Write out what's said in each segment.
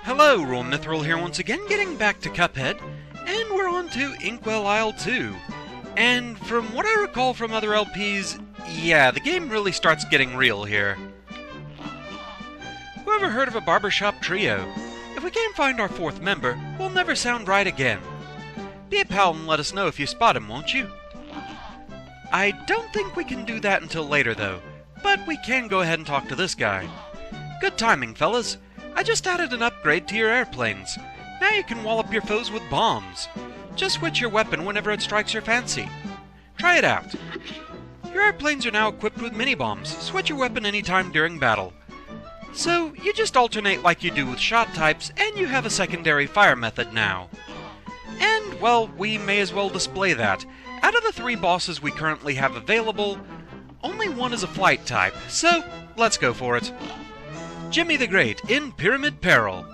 Hello, Roll Mithril here once again, getting back to Cuphead, and we're on to Inkwell Isle 2. And from what I recall from other LPs, yeah, the game really starts getting real here. Who ever heard of a barbershop trio? If we can't find our fourth member, we'll never sound right again. Be a pal and let us know if you spot him, won't you? I don't think we can do that until later, though, but we can go ahead and talk to this guy. Good timing, fellas. I just added an upgrade to your airplanes. Now you can wallop your foes with bombs. Just switch your weapon whenever it strikes your fancy. Try it out. Your airplanes are now equipped with mini-bombs. Switch your weapon anytime during battle. So, you just alternate like you do with shot types, and you have a secondary fire method now. And, well, we may as well display that. Out of the 3 bosses we currently have available, only one is a flight type, so let's go for it. Djimmi the Great in Pyramid Peril.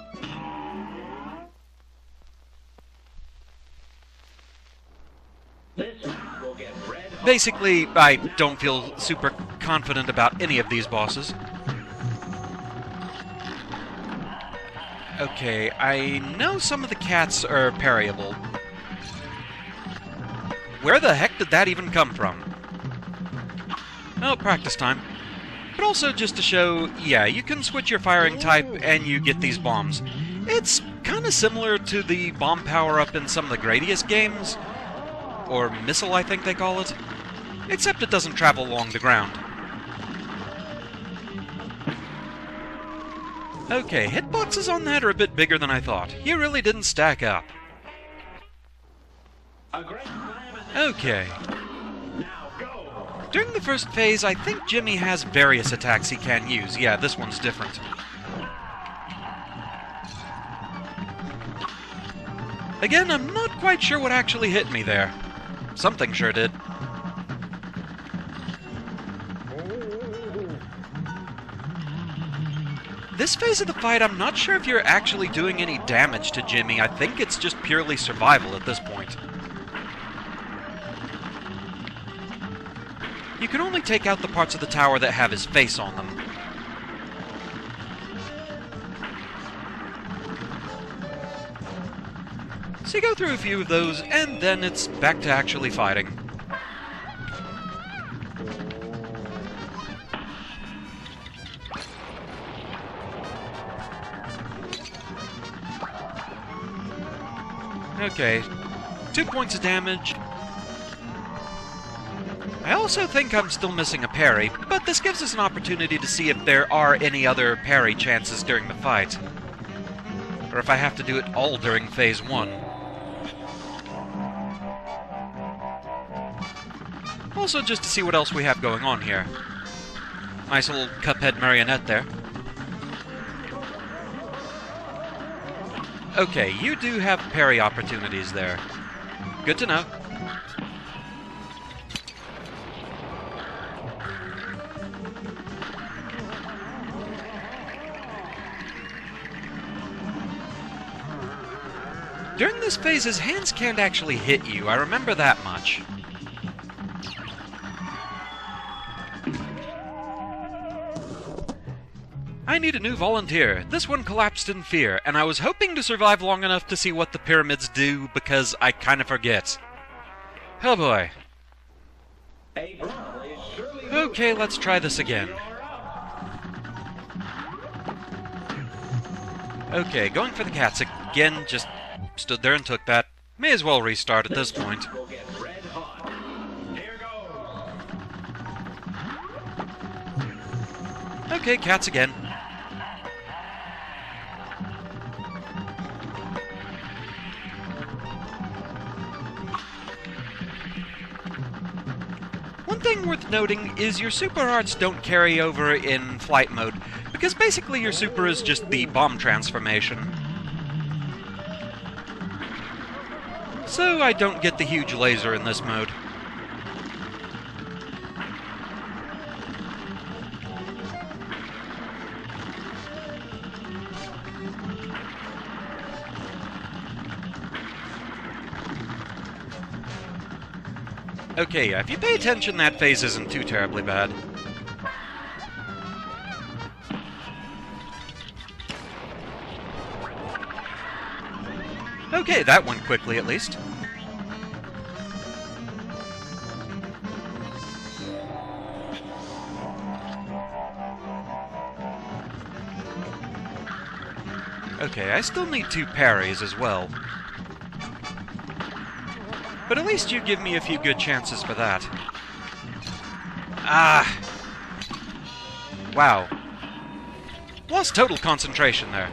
Basically, I don't feel super confident about any of these bosses. Okay, I know some of the cats are parryable. Where the heck did that even come from? Oh, practice time. But also just to show, yeah, you can switch your firing type and you get these bombs. It's kind of similar to the bomb power-up in some of the Gradius games. Or missile, I think they call it. Except it doesn't travel along the ground. Okay, hitboxes on that are a bit bigger than I thought. You really didn't stack up. Okay. During the first phase, I think Djimmi has various attacks he can use. Yeah, this one's different. Again, I'm not quite sure what actually hit me there. Something sure did. This phase of the fight, I'm not sure if you're actually doing any damage to Djimmi. I think it's just purely survival at this point. You can only take out the parts of the tower that have his face on them. So you go through a few of those, and then it's back to actually fighting. Okay, 2 points of damage. I also think I'm still missing a parry, but this gives us an opportunity to see if there are any other parry chances during the fight. Or if I have to do it all during Phase 1. Also just to see what else we have going on here. Nice little Cuphead marionette there. Okay, you do have parry opportunities there. Good to know. During this phase, his hands can't actually hit you. I remember that much. I need a new volunteer. This one collapsed in fear, and I was hoping to survive long enough to see what the pyramids do, because I kind of forget. Oh boy. Okay, let's try this again. Okay, going for the cats again, just stood there and took that. May as well restart at this point. Okay, cats again. One thing worth noting is your super arts don't carry over in flight mode, because basically your super is just the bomb transformation. So I don't get the huge laser in this mode. Okay, if you pay attention, that phase isn't too terribly bad. Okay, that went quickly at least. Okay, I still need 2 parries as well. But at least you give me a few good chances for that. Ah! Wow. Lost total concentration there.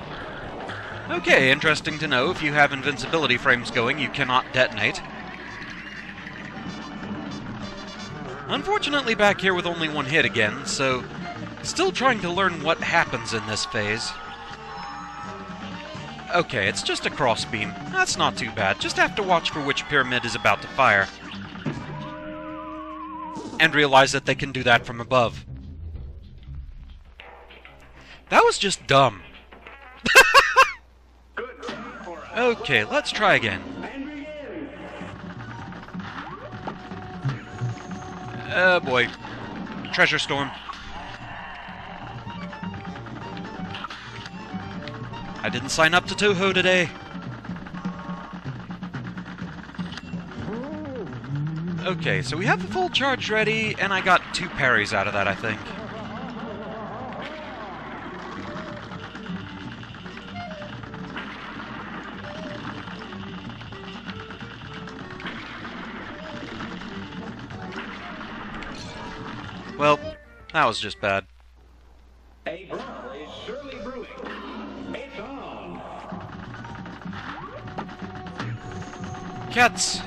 Okay, interesting to know. If you have invincibility frames going, you cannot detonate. Unfortunately, back here with only 1 hit again, so still trying to learn what happens in this phase. Okay, it's just a crossbeam. That's not too bad. Just have to watch for which pyramid is about to fire. And realize that they can do that from above. That was just dumb. Okay, let's try again. Oh boy. Treasure storm. I didn't sign up to Toho today. Okay, so we have the full charge ready, and I got 2 parries out of that, I think. Well, that was just bad. A brawl is surely brewing. It's on. Cats!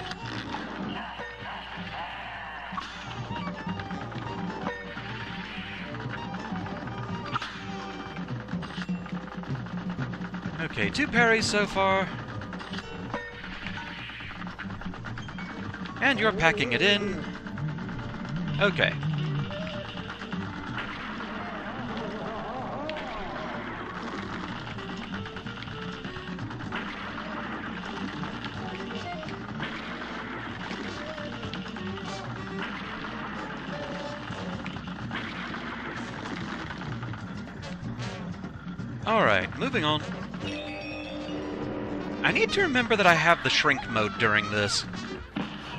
Okay, 2 parries so far. And you're packing it in. Okay. Alright, moving on. I need to remember that I have the shrink mode during this.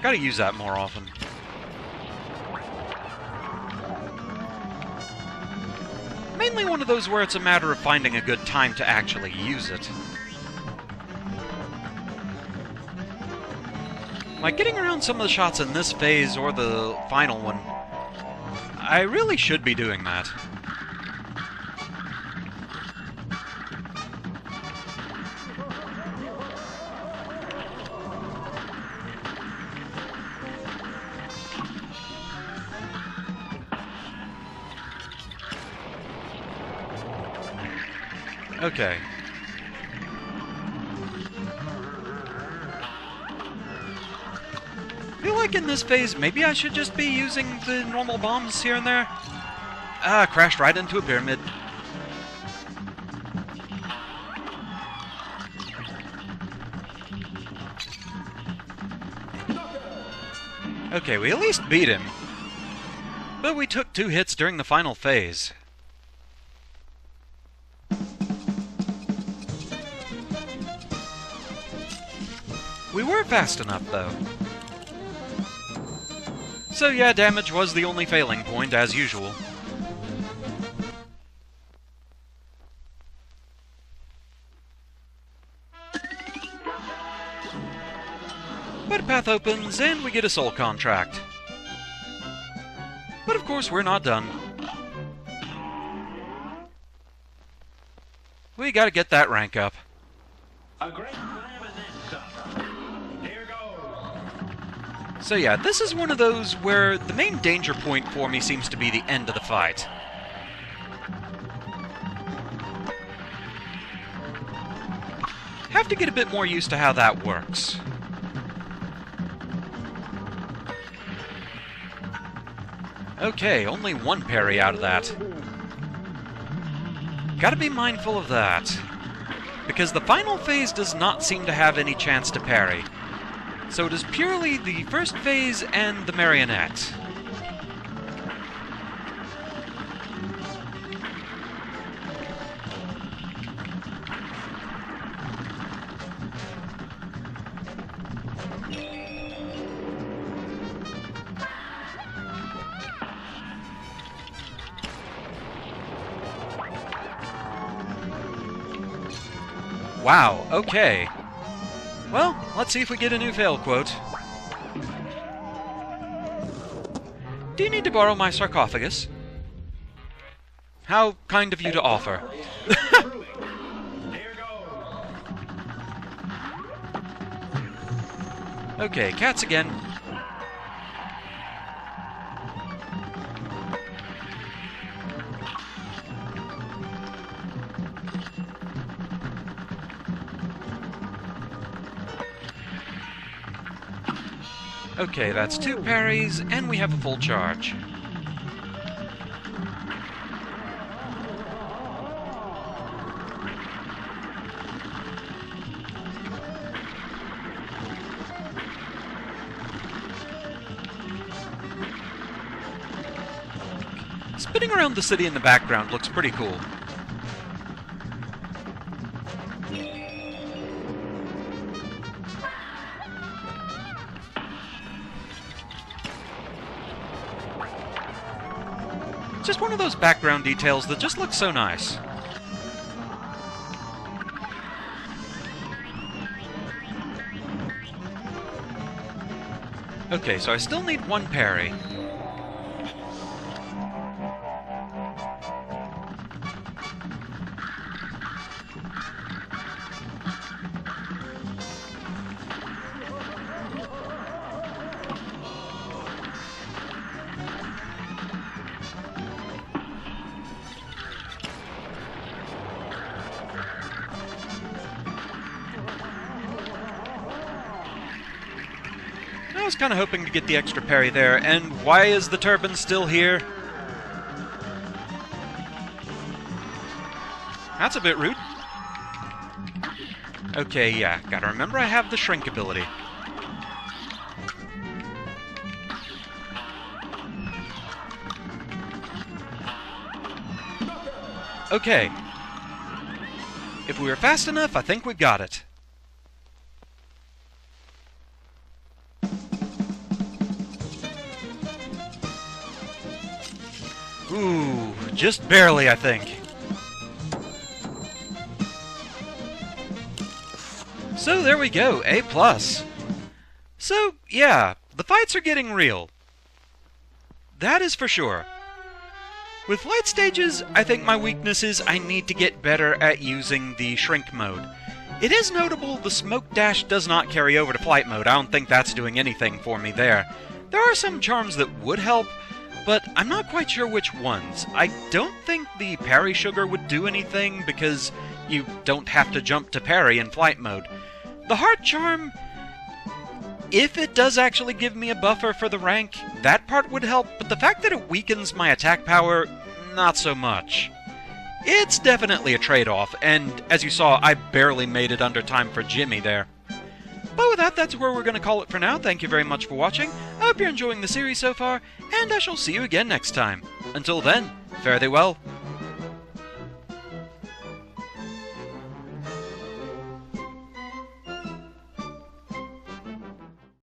Gotta use that more often. Mainly one of those where it's a matter of finding a good time to actually use it. Like getting around some of the shots in this phase or the final one, I really should be doing that. Okay. I feel like in this phase, maybe I should just be using the normal bombs here and there. Ah, crashed right into a pyramid. Okay, we at least beat him. But we took 2 hits during the final phase. We were fast enough, though. So yeah, damage was the only failing point, as usual. But a path opens, and we get a soul contract. But of course, we're not done. We gotta get that rank up. A great slam and then some. Here goes. So yeah, this is one of those where the main danger point for me seems to be the end of the fight. Have to get a bit more used to how that works. Okay, only 1 parry out of that. Gotta be mindful of that. Because the final phase does not seem to have any chance to parry. So it is purely the first phase and the marionette. Wow, okay. Well, let's see if we get a new fail quote. Do you need to borrow my sarcophagus? How kind of you to offer. Okay, cats again. Okay, that's 2 parries, and we have a full charge. Spinning around the city in the background looks pretty cool. Just one of those background details that just looks so nice. Okay, so I still need 1 parry. I was kind of hoping to get the extra parry there, and why is the turban still here? That's a bit rude. Okay, yeah, gotta remember I have the shrink ability. Okay. If we were fast enough, I think we've got it. Ooh, just barely, I think. So there we go, A+. So, yeah, the fights are getting real. That is for sure. With flight stages, I think my weakness is I need to get better at using the shrink mode. It is notable the smoke dash does not carry over to flight mode. I don't think that's doing anything for me there. There are some charms that would help, but I'm not quite sure which ones. I don't think the parry sugar would do anything because you don't have to jump to parry in flight mode. The heart charm, if it does actually give me a buffer for the rank, that part would help, but the fact that it weakens my attack power, not so much. It's definitely a trade-off, and as you saw, I barely made it under time for Djimmi there. But with that, that's where we're going to call it for now. Thank you very much for watching. I hope you're enjoying the series so far, and I shall see you again next time. Until then, fare thee well.